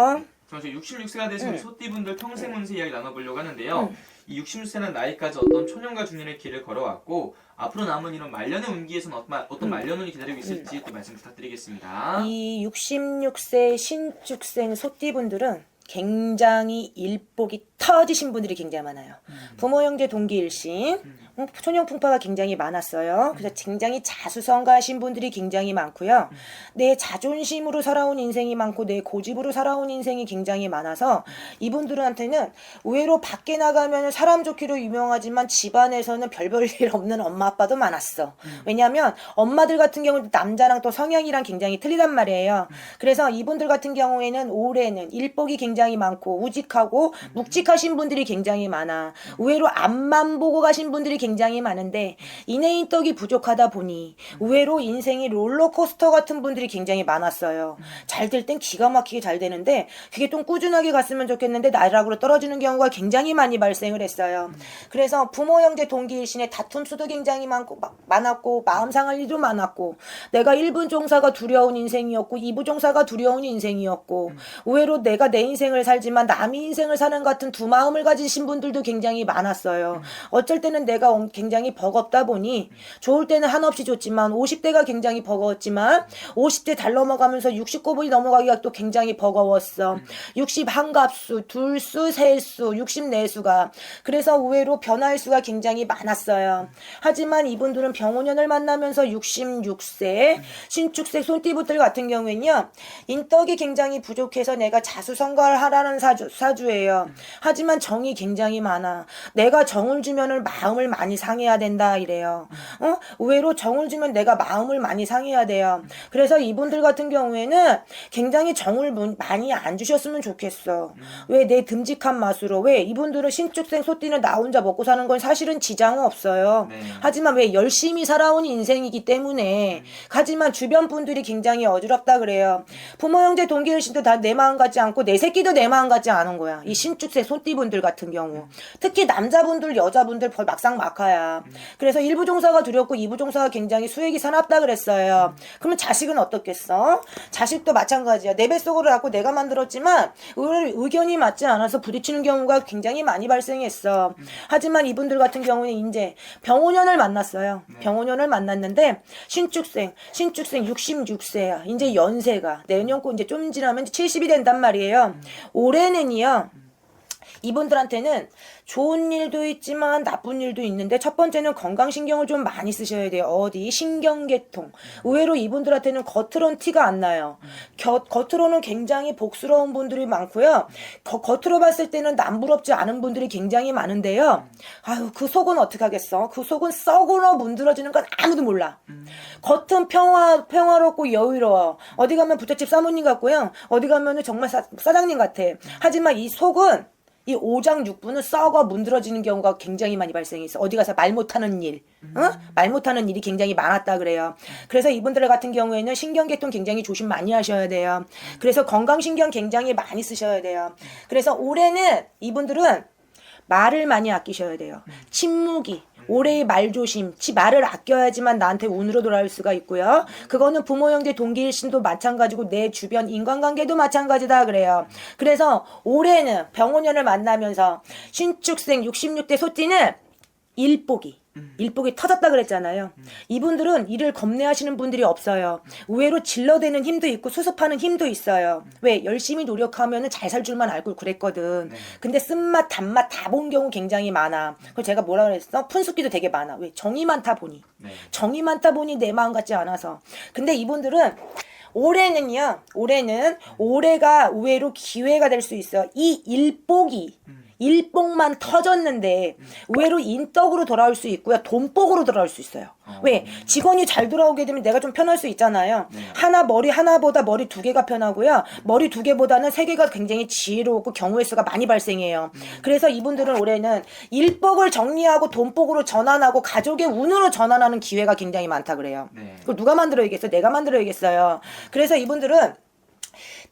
그럼 저 66세가 되신 우리 소띠분들 평생 운세 이야기 나눠보려고 하는데요. 이 66세는 나이까지 어떤 초년과 중년의 길을 걸어왔고 앞으로 남은 이런 말년의 운기에서는 어떤 말년운이 기다리고 있을지 또 말씀 부탁드리겠습니다. 이 66세 신축생 소띠분들은 굉장히 일복이 터지신 분들이 굉장히 많아요. 부모 형제 동기 일신 초년풍파가 굉장히 많았어요. 그래서 굉장히 자수성가하신 분들이 굉장히 많고요. 내 자존심으로 살아온 인생이 많고 내 고집으로 살아온 인생이 굉장히 많아서 이분들한테는 의외로 밖에 나가면 사람 좋기로 유명하지만 집안에서는 별 볼 일 없는 엄마 아빠도 많았어. 왜냐하면 엄마들 같은 경우는 남자랑 또 성향이랑 굉장히 틀리단 말이에요. 그래서 이분들 같은 경우에는 올해는 일복이 굉장히 많고 우직하고 묵직하신 분들이 굉장히 많아. 의외로 앞만 보고 가신 분들이 굉장히 많은데 인해인 떡이 부족하다 보니 의외로 인생이 롤러코스터 같은 분들이 굉장히 많았어요. 잘 될 땐 기가 막히게 잘 되는데 그게 좀 꾸준하게 갔으면 좋겠는데 나락으로 떨어지는 경우가 굉장히 많이 발생을 했어요. 그래서 부모 형제 동기 일신의 다툼 수도 굉장히 많았고 마음 상할 일도 많았고 내가 1부 종사가 두려운 인생이었고 2부 종사가 두려운 인생이었고 의외로 내가 내 인생을 살지만 남의 인생을 사는 같은 두 마음을 가지신 분들도 굉장히 많았어요. 어쩔 때는 내가 굉장히 버겁다 보니 좋을 때는 한없이 좋지만 50대가 굉장히 버거웠지만 50대 달 넘어가면서 69분이 넘어가기가 또 굉장히 버거웠어. 60 한갑수, 둘수, 셋수, 64수가 그래서 의외로 변화할 수가 굉장히 많았어요. 하지만 이분들은 병원년을 만나면서 66세 신축생 손띠분들 같은 경우에는요. 인덕이 굉장히 부족해서 내가 자수성가를 하라는 사주예요. 하지만 정이 굉장히 많아. 내가 정을 주면은 마음을 많이 상해야 된다 이래요. 의외로 정을 주면 내가 마음을 많이 상해야 돼요. 그래서 이분들 같은 경우에는 굉장히 정을 많이 안 주셨으면 좋겠어. 왜 내 듬직한 맛으로 왜 이분들은 신축생 소띠는 나 혼자 먹고 사는 건 사실은 지장은 없어요. 네. 하지만 왜 열심히 살아온 인생이기 때문에 하지만 주변 분들이 굉장히 어지럽다 그래요. 부모 형제 동기 일신도 다 내 마음 같지 않고 내 새끼도 내 마음 같지 않은 거야. 이 신축생 소띠분들 같은 경우 특히 남자분들 여자분들 막상 막하야. 그래서 1부 종사가 두렵고 2부 종사가 굉장히 수액이 사납다 그랬어요. 그러면 자식은 어떻겠어? 자식도 마찬가지야. 내 뱃속으로 낳고 내가 만들었지만 의견이 맞지 않아서 부딪히는 경우가 굉장히 많이 발생했어. 하지만 이분들 같은 경우는 이제 병원년을 만났어요. 병원년을 만났는데 신축생 66세야. 이제 연세가 내년고 이제 좀 지나면 70이 된단 말이에요. 올해는요. 이분들한테는 좋은 일도 있지만 나쁜 일도 있는데 첫 번째는 건강신경을 좀 많이 쓰셔야 돼요. 어디? 신경계통. 의외로 이분들한테는 겉으로는 티가 안 나요. 겉으로는 굉장히 복스러운 분들이 많고요. 겉으로 봤을 때는 남부럽지 않은 분들이 굉장히 많은데요. 아유, 그 속은 어떻게 하겠어? 그 속은 썩으로 문드러지는 건 아무도 몰라. 겉은 평화롭고 여유로워. 어디 가면 부잣집 사모님 같고요. 어디 가면은 정말 사장님 같아. 하지만 이 속은 이 오장 육부는 썩어 문드러지는 경우가 굉장히 많이 발생했어. 어디 가서 말 못하는 일, 말 못하는 일이 굉장히 많았다 그래요. 그래서 이분들 같은 경우에는 신경계통 굉장히 조심 많이 하셔야 돼요. 그래서 건강신경 굉장히 많이 쓰셔야 돼요. 그래서 올해는 이분들은 말을 많이 아끼셔야 돼요. 침묵이. 올해의 말조심, 말을 아껴야지만 나한테 운으로 돌아올 수가 있고요. 그거는 부모 형제 동기 일신도 마찬가지고 내 주변 인간관계도 마찬가지다 그래요. 그래서 올해는 병원년을 만나면서 신축생 66대 소띠는 일복이 터졌다 그랬잖아요. 이분들은 일을 겁내하시는 분들이 없어요. 의외로 질러대는 힘도 있고 수습하는 힘도 있어요. 왜? 열심히 노력하면 잘 살 줄만 알고 그랬거든. 근데 쓴맛 단맛 다 본 경우 굉장히 많아. 그래서 제가 뭐라 그랬어? 푼숙기도 되게 많아. 왜? 정이 많다 보니. 정이 많다 보니 내 마음 같지 않아서. 근데 이분들은 올해는 올해가 의외로 기회가 될 수 있어. 이 일복만 터졌는데 의외로 인덕으로 돌아올 수 있고요. 돈복으로 돌아올 수 있어요. 왜? 직원이 잘 돌아오게 되면 내가 좀 편할 수 있잖아요. 머리 하나보다 머리 두 개가 편하고요. 머리 두 개보다는 세 개가 굉장히 지혜로웠고 경우의 수가 많이 발생해요. 그래서 이분들은 올해는 일복을 정리하고 돈복으로 전환하고 가족의 운으로 전환하는 기회가 굉장히 많다 그래요. 그걸 누가 만들어야겠어요? 내가 만들어야겠어요. 그래서 이분들은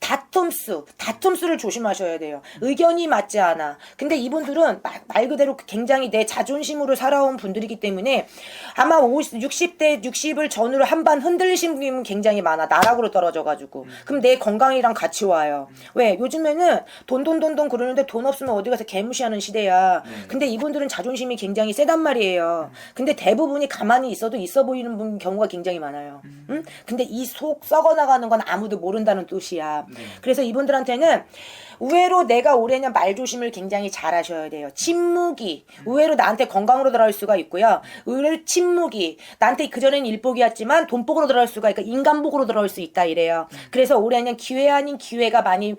다툼수를 조심하셔야 돼요. 의견이 맞지 않아. 근데 이분들은 말 그대로 굉장히 내 자존심으로 살아온 분들이기 때문에 아마 60대 60을 전후로 한반 흔들리신 분이 굉장히 많아. 나락으로 떨어져가지고. 그럼 내 건강이랑 같이 와요. 왜? 요즘에는 돈 그러는데 돈 없으면 어디 가서 개무시하는 시대야. 근데 이분들은 자존심이 굉장히 세단 말이에요. 근데 대부분이 가만히 있어도 있어 보이는 경우가 굉장히 많아요. 응? 근데 이 속 썩어나가는 건 아무도 모른다는 뜻이야. 그래서 이분들한테는 의외로 내가 올해는 말조심을 굉장히 잘 하셔야 돼요. 침묵이 의외로 나한테 건강으로 돌아올 수가 있고요. 의외로 침묵이 나한테 그전에는 일복이었지만 돈복으로 돌아올 수가 있고 인간복으로 돌아올 수 있다 이래요. 그래서 올해는 기회 아닌 기회가 많이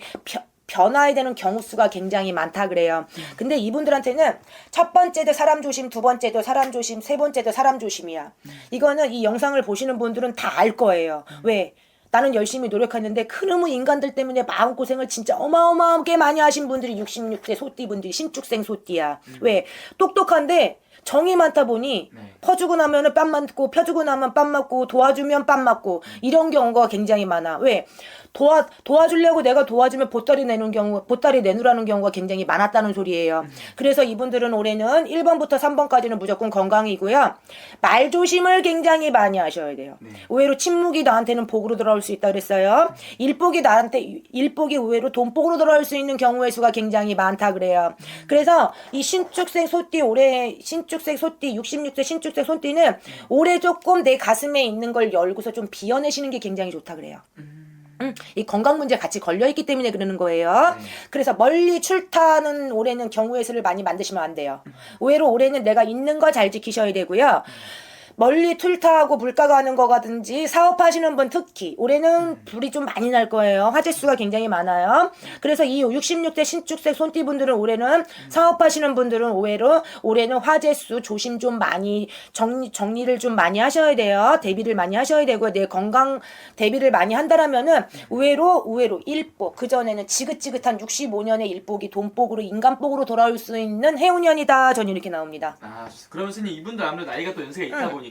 변화해야 되는 경우 수가 굉장히 많다 그래요. 근데 이분들한테는 첫 번째도 사람 조심, 두 번째도 사람 조심, 세 번째도 사람 조심이야. 이거는 이 영상을 보시는 분들은 다 알 거예요. 왜? 나는 열심히 노력하는데 그놈의 인간들 때문에 마음고생을 진짜 어마어마하게 많이 하신 분들이 66세 소띠분들이 신축생 소띠야. 왜? 똑똑한데 정이 많다 보니 퍼주고 나면은 뺨 맞고 펴주고 나면 뺨 맞고 도와주면 뺨 맞고 이런 경우가 굉장히 많아. 왜? 도와주려고 내가 도와주면 보따리 내누라는 경우가 굉장히 많았다는 소리예요. 그래서 이분들은 올해는 1번부터 3번까지는 무조건 건강이고요. 말 조심을 굉장히 많이 하셔야 돼요. 의외로 침묵이 나한테는 복으로 돌아올 수 있다 그랬어요. 일복이 의외로 돈복으로 돌아올 수 있는 경우의 수가 굉장히 많다 그래요. 그래서 이 신축생 소띠 66세 신축생 소띠는 올해 조금 내 가슴에 있는 걸 열고서 좀 비워내시는 게 굉장히 좋다 그래요. 이 건강 문제 같이 걸려있기 때문에 그러는 거예요. 그래서 멀리 출타하는 올해는 경우의 수를 많이 만드시면 안 돼요. 의외로 올해는 내가 있는 거 잘 지키셔야 되고요. 멀리 출타하고 물가 가는 거라든지 사업하시는 분 특히 올해는 불이 좀 많이 날 거예요. 화재 수가 굉장히 많아요. 그래서 이 66세 신축생 손띠분들은 올해는 사업하시는 분들은 올해는 화재 수 조심 좀 많이 정리를 좀 많이 하셔야 돼요. 대비를 많이 하셔야 되고요. 내 건강 대비를 많이 한다라면은 의외로 일복 그전에는 지긋지긋한 65년의 일복이 돈복으로 인간복으로 돌아올 수 있는 해운년이다. 전 이렇게 나옵니다. 아, 그러면 선생님 이분들 아무래도 나이가 또 연세가 있다 보니까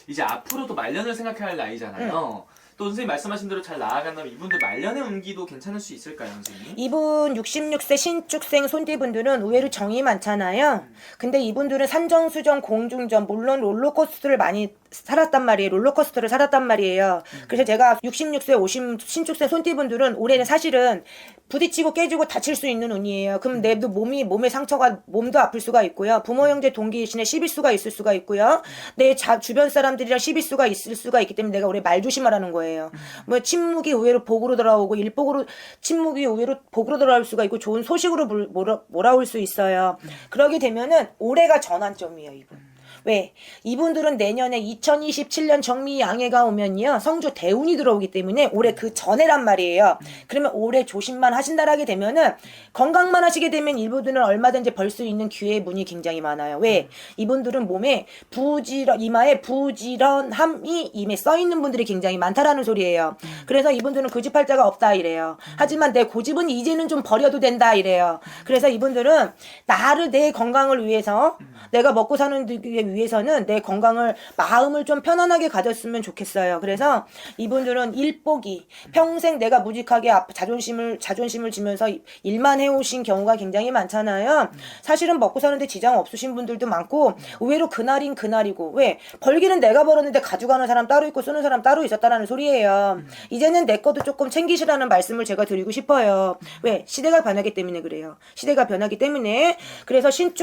이제 앞으로도 말년을 생각해야 할 나이잖아요. 또 선생님 말씀하신 대로 잘 나아간다면 이분들 말년의 운기도 괜찮을 수 있을까요, 선생님? 이분 66세 신축생 손띠분들은 의외로 정이 많잖아요. 근데 이분들은 산정수정 공중전 물론 롤러코스터를 많이 살았단 말이에요. 롤러코스터를 살았단 말이에요. 그래서 제가 66세 신축생 손띠분들은 올해는 사실은 부딪히고 깨지고 다칠 수 있는 운이에요. 그럼 내도 몸에 상처가 몸도 아플 수가 있고요. 부모 형제 동기이신에 시비수가 있을 수가 있고요. 내 주변 사람들이랑 시비수가 있을 수가 있기 때문에 내가 올해 말 조심하라는 거예요. 뭐 침묵이 의외로 복으로 돌아오고 침묵이 의외로 복으로 돌아올 수가 있고 좋은 소식으로 몰아올 수 있어요. 그러게 되면은 올해가 전환점이에요, 이분. 왜? 이분들은 내년에 2027년 정미양해가 오면요. 성주 대운이 들어오기 때문에 올해 그 전에란 말이에요. 그러면 올해 조심만 하신다라게 되면은 건강만 하시게 되면 이분들은 얼마든지 벌 수 있는 기회의 문이 굉장히 많아요. 왜? 이분들은 몸에 이마에 부지런함이 임에 써있는 분들이 굉장히 많다라는 소리예요. 그래서 이분들은 고집팔자가 없다 이래요. 하지만 내 고집은 이제는 좀 버려도 된다 이래요. 그래서 이분들은 내 건강을 위해서 내가 먹고 사는 위해서는 내 마음을 좀 편안하게 가졌으면 좋겠어요. 그래서 이분들은 일복이 평생 내가 무직하게 자존심을 지면서 일만 해오신 경우가 굉장히 많잖아요. 사실은 먹고 사는데 지장 없으신 분들도 많고 의외로 그날인 그날이고 왜? 벌기는 내가 벌었는데 가져가는 사람 따로 있고 쓰는 사람 따로 있었다라는 소리예요. 이제는 내 것도 조금 챙기시라는 말씀을 제가 드리고 싶어요. 왜? 시대가 변하기 때문에 그래요. 시대가 변하기 때문에 그래서 신축